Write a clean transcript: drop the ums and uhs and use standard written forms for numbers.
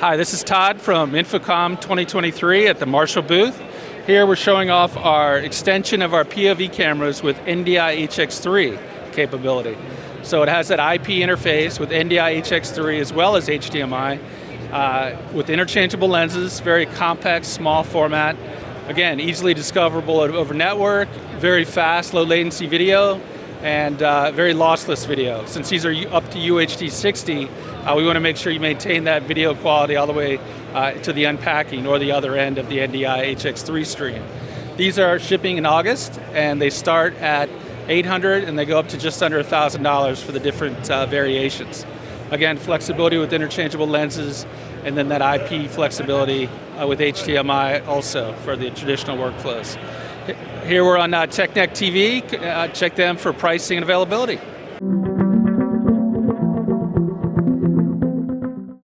Hi, this is Todd from Infocom 2023 at the Marshall booth. Here we're showing off our extension of our POV cameras with NDI HX3 capability. So it has that IP interface with NDI HX3 as well as HDMI with interchangeable lenses, very compact, small format. Again, easily discoverable over network, very fast, low latency video, and very lossless video. Since these are up to UHD 60, we want to make sure you maintain that video quality all the way to the unpacking or the other end of the NDI HX3 stream. These are shipping in August, and they start at $800 and they go up to just under $1,000 for the different variations. Again, flexibility with interchangeable lenses, and then that IP flexibility with HDMI also for the traditional workflows. Here we're on TechNet TV. Check them for pricing and availability.